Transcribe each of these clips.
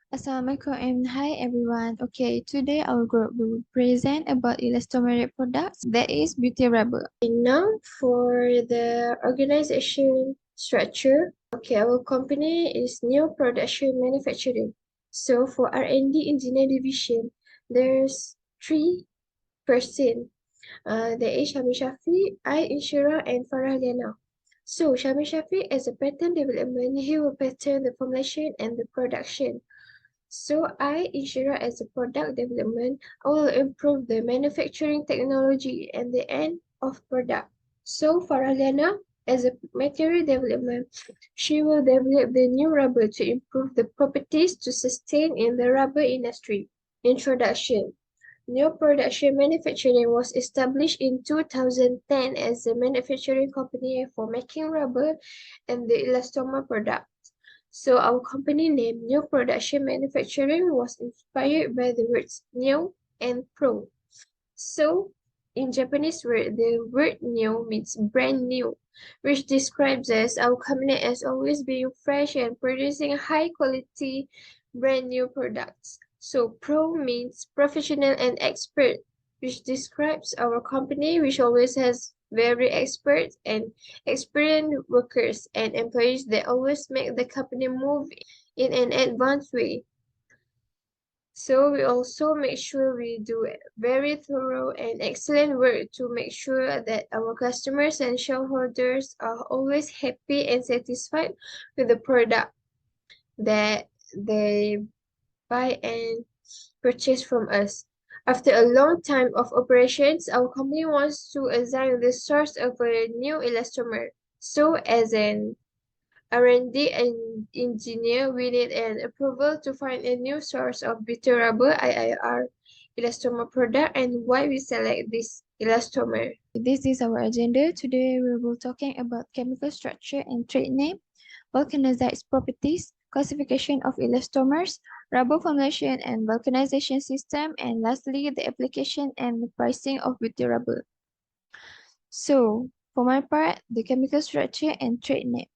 Assalamualaikum and hi everyone. Okay, today our group will present about elastomeric products, that is butyl rubber. Now for the organization structure, okay, our company is new production manufacturing. So for R&D engineer division, there's 3%. There is Shami Shafi, Inshira, and Farah Liana. So Shami Shafi, as a pattern development, he will pattern the formulation and the production. So Inshira, as a product development, I will improve the manufacturing technology and the end of product. So Faraliana, as a material development, she will develop the new rubber to improve the properties to sustain in the rubber industry. Introduction. New Production Manufacturing was established in 2010 as a manufacturing company for making rubber and the elastomer product. So our company name New Production Manufacturing was inspired by the words new and pro. So in Japanese word, the word new means brand new, which describes us our company as always being fresh and producing high quality brand new products. So pro means professional and expert, which describes our company which always has very expert and experienced workers and employees that always make the company move in an advanced way. So we also make sure we do very thorough and excellent work to make sure that our customers and shareholders are always happy and satisfied with the product that they buy and purchase from us. After a long time of operations, our company wants to assign the source of a new elastomer. So as an R&D and engineer, we need an approval to find a new source of butyl rubber IIR elastomer product and why we select this elastomer. This is our agenda. Today we will be talking about chemical structure and trade name, vulcanized properties, classification of elastomers, rubber formulation and vulcanization system, and lastly the application and the pricing of butyl rubber. So, for my part, the chemical structure and trade name.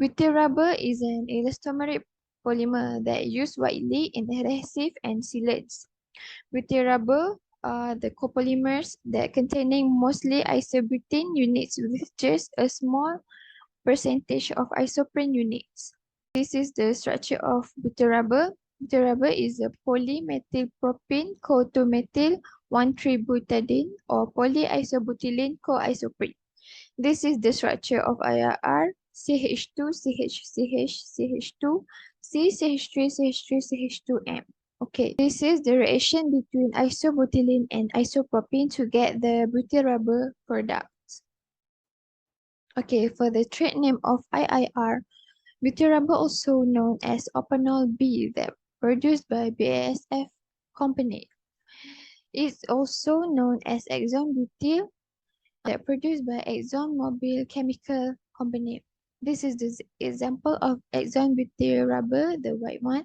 Butyl rubber is an elastomeric polymer that is used widely in adhesive and sealants. Butyl rubber are the copolymers that containing mostly isobutene units with just a small percentage of isoprene units. This is the structure of butyl rubber. Butyl rubber is a polymethylpropene co-2-methyl 1,3-butadiene or polyisobutylene co-isoprene. This is the structure of IIR, CH2, CH, CH, CH2, C, CH3, CH3, CH2M. Okay, this is the reaction between isobutylene and isopropene to get the butyl rubber products. Okay, for the trade name of IIR, butyl rubber, also known as Opanol B, that produced by BASF company. It's also known as Exxon Butyl, that produced by ExxonMobil Chemical Company. This is the example of Exxon Butyl rubber, the white one,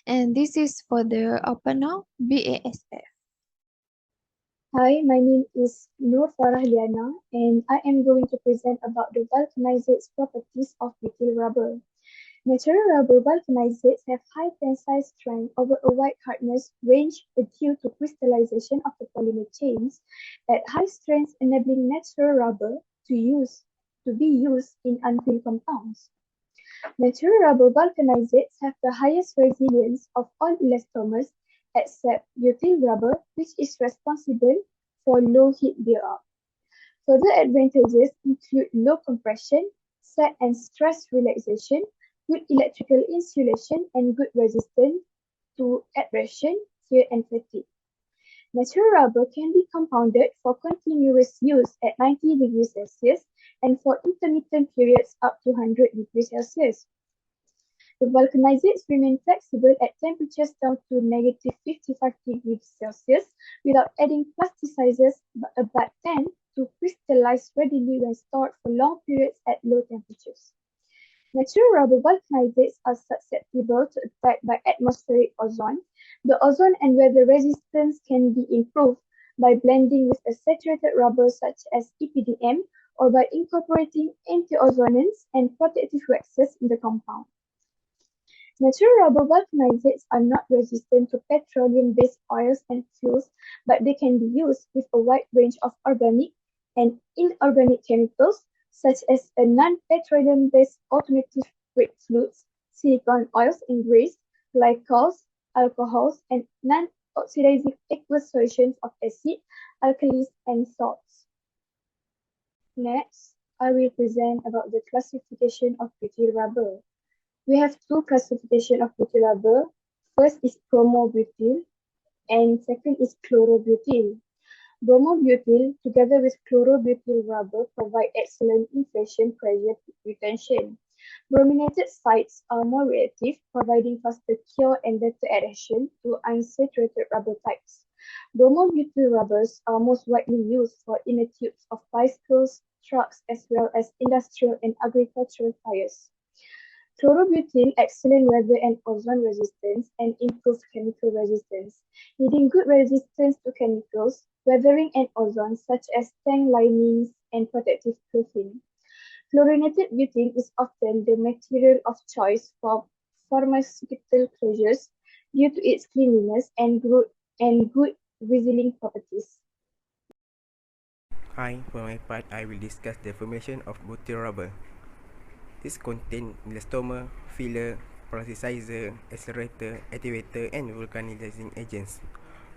and this is for the Opanol BASF. Hi, my name is Nur Farah Liana, and I am going to present about the vulcanized properties of butyl rubber. Natural rubber vulcanizates have high tensile strength over a wide hardness range due to crystallization of the polymer chains at high strength, enabling natural rubber to be used in unfilled compounds. Natural rubber vulcanizates have the highest resilience of all elastomers except butyl rubber, which is responsible for low heat buildup. Further advantages include low compression, sag and stress relaxation, good electrical insulation, and good resistance to abrasion, tear, and fatigue. Natural rubber can be compounded for continuous use at 90 degrees Celsius and for intermittent periods up to 100 degrees Celsius. The vulcanizates remain flexible at temperatures down to negative 55 degrees Celsius without adding plasticizers but tend to crystallize readily when stored for long periods at low temperatures. Natural rubber vulcanizates are susceptible to attack by atmospheric ozone. The ozone and weather resistance can be improved by blending with a saturated rubber such as EPDM or by incorporating anti-ozonants and protective waxes in the compound. Natural rubber vulcanizates are not resistant to petroleum-based oils and fuels, but they can be used with a wide range of organic and inorganic chemicals, such as a non-petroleum-based automotive-grade fluids, silicone oils and grease, glycols, alcohols, and non-oxidizing aqueous solutions of acid, alkalis, and salts. Next, I will present about the classification of butyl rubber. We have two classifications of butyl rubber. First is bromobutyl and second is chlorobutyl. Bromobutyl together with chlorobutyl rubber provide excellent inflation pressure retention. Brominated sites are more reactive, providing faster cure and better adhesion to unsaturated rubber types. Bromobutyl rubbers are most widely used for inner tubes of bicycles, trucks, as well as industrial and agricultural tires. Chlorobutyl excellent weather and ozone resistance and improved chemical resistance, needing good resistance to chemicals, weathering and ozone such as tank linings and protective clothing. Fluorinated butane is often the material of choice for pharmaceutical closures due to its cleanliness and good resealing properties. Hi, for my part, I will discuss the formation of butyl rubber. This contains elastomer, filler, plasticizer, accelerator, activator, and vulcanizing agents.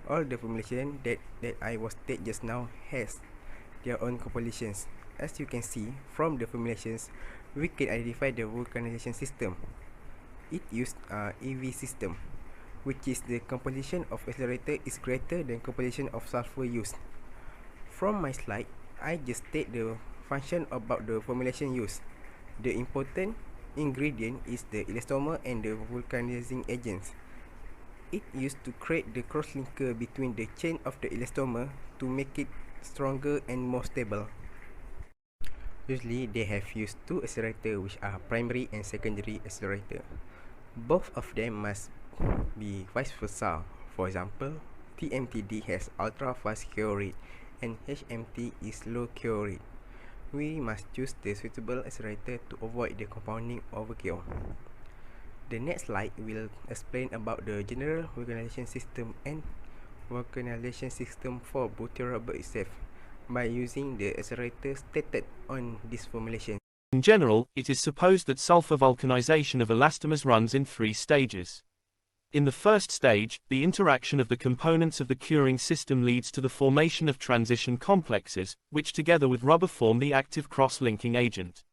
All the formulation that I was stated just now has their own compositions. As you can see from the formulations, we can identify the vulcanization system. It used EV system, which is the composition of accelerator is greater than composition of sulfur used. From my slide, I just state the function about the formulation used. The important ingredient is the elastomer and the vulcanizing agents. It used to create the cross-linker between the chain of the elastomer to make it stronger and more stable. Usually, they have used two accelerators which are primary and secondary accelerator. Both of them must be vice versa. For example, TMTD has ultra fast cure rate and HMT is low cure rate. We must choose the suitable accelerator to avoid the compounding overkill. The next slide will explain about the general vulcanization system and vulcanization system for butyl rubber itself by using the accelerator stated on this formulation. In general, it is supposed that sulfur vulcanization of elastomers runs in three stages. In the first stage, the interaction of the components of the curing system leads to the formation of transition complexes, which together with rubber form the active cross-linking agent.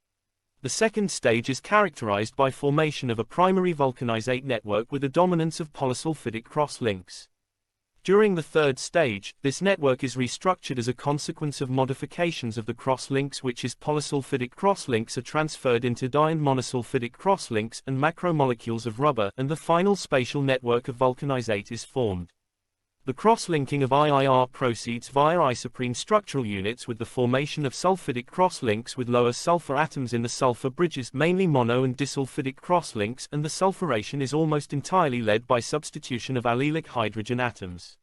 The second stage is characterized by formation of a primary vulcanizate network with a dominance of polysulfidic cross-links. During the third stage, this network is restructured as a consequence of modifications of the cross-links, which is polysulfidic cross-links are transferred into di- and monosulfidic cross-links and macromolecules of rubber, and the final spatial network of vulcanizate is formed. The cross-linking of IIR proceeds via isoprene structural units with the formation of sulfidic cross-links with lower sulfur atoms in the sulfur bridges, mainly mono and disulfidic cross-links, and the sulfuration is almost entirely led by substitution of allelic hydrogen atoms.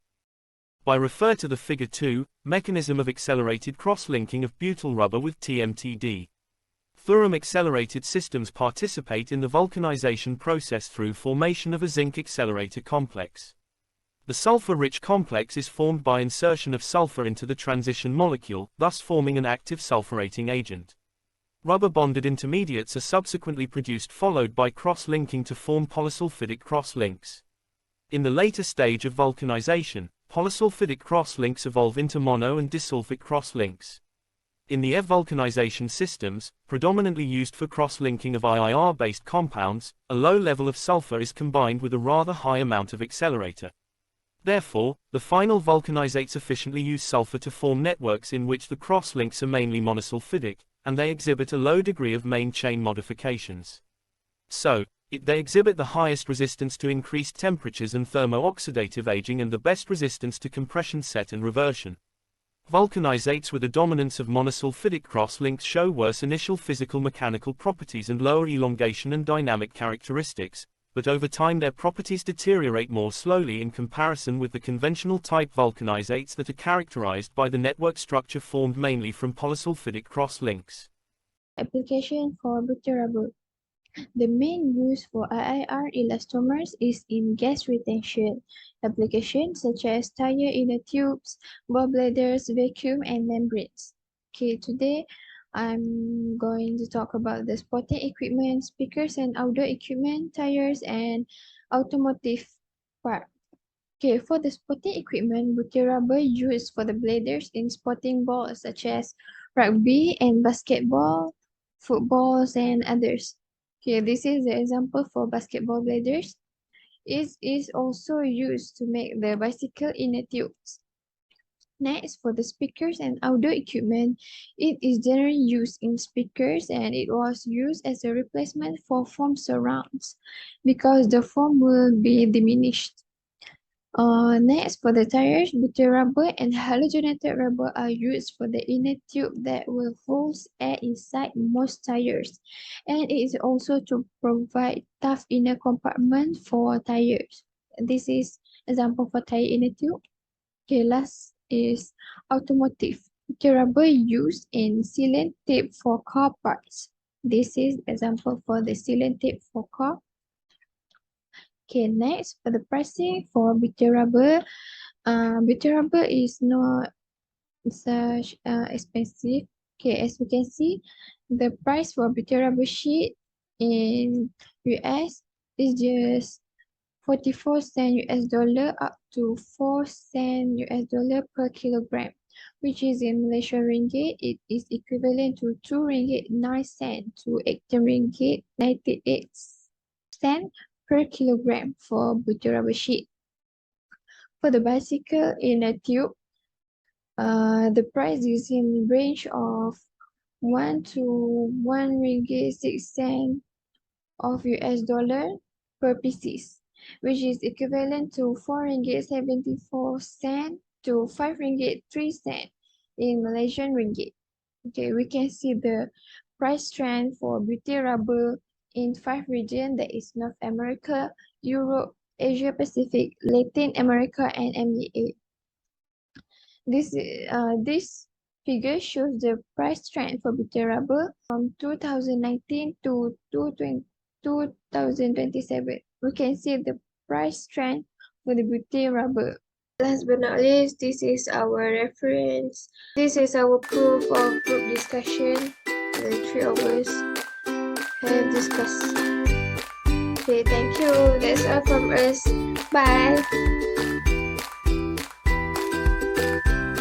By refer to the figure 2, mechanism of accelerated cross-linking of butyl rubber with TMTD. Thurum accelerated systems participate in the vulcanization process through formation of a zinc accelerator complex. The sulfur-rich complex is formed by insertion of sulfur into the transition molecule, thus forming an active sulfurating agent. Rubber-bonded intermediates are subsequently produced, followed by cross-linking to form polysulfidic cross-links. In the later stage of vulcanization, polysulfidic cross-links evolve into mono and disulfic cross-links. In the EV vulcanization systems, predominantly used for cross-linking of IIR-based compounds, a low level of sulfur is combined with a rather high amount of accelerator. Therefore, the final vulcanizates efficiently use sulfur to form networks in which the cross-links are mainly monosulfidic, and they exhibit a low degree of main chain modifications. So, they exhibit the highest resistance to increased temperatures and thermo-oxidative aging and the best resistance to compression set and reversion. Vulcanizates with a dominance of monosulfidic cross-links show worse initial physical-mechanical properties and lower elongation and dynamic characteristics, but over time their properties deteriorate more slowly in comparison with the conventional type vulcanizates that are characterized by the network structure formed mainly from polysulfidic cross-links. Application for butyl rubber. The main use for IIR elastomers is in gas retention applications such as tire inner tubes, ball bladders, vacuum, and membranes. Okay, today I'm going to talk about the sporting equipment, speakers and outdoor equipment, tires, and automotive part. Okay, for the sporting equipment, butyl rubber used for the bladders in sporting balls such as rugby and basketball, footballs, and others. Okay, this is the example for basketball bladders. It is also used to make the bicycle inner tubes. Next, for the speakers and outdoor equipment, it is generally used in speakers and it was used as a replacement for foam surrounds because the foam will be diminished. Next, for the tires, butyl rubber and halogenated rubber are used for the inner tube that will hold air inside most tires, and it is also to provide tough inner compartment for tires. This is example for tire inner tube. Okay, last is automotive. Butyl rubber used in sealant tape for car parts. This is example for the sealant tape for car. Okay, next for the pricing for butyl rubber. Butyl rubber is not such expensive. Okay, as you can see, the price for butyl rubber sheet in US is just 44 cent US dollar up to 4 cent US dollar per kilogram, which is in Malaysian ringgit, it is equivalent to 2 ringgit 9 cent to 18 ringgit 98 cent per kilogram for butyl rubber sheet. For the bicycle in a tube, the price is in range of 1 to 1 ringgit 6 cent of US dollar per pieces, which is equivalent to 4 ringgit 74 cent to 5 ringgit 3 cent in Malaysian ringgit. Okay, we can see the price trend for butyl rubber in 5 regions, that is North America, Europe, Asia Pacific, Latin America, and MEA. This figure shows the price trend for butyl rubber from 2019 to 2027. We can see the price trend for the butyl rubber. Last but not least, this is our reference. This is our proof of group discussion. The three of us have discussed. Okay, thank you. That's all from us. Bye.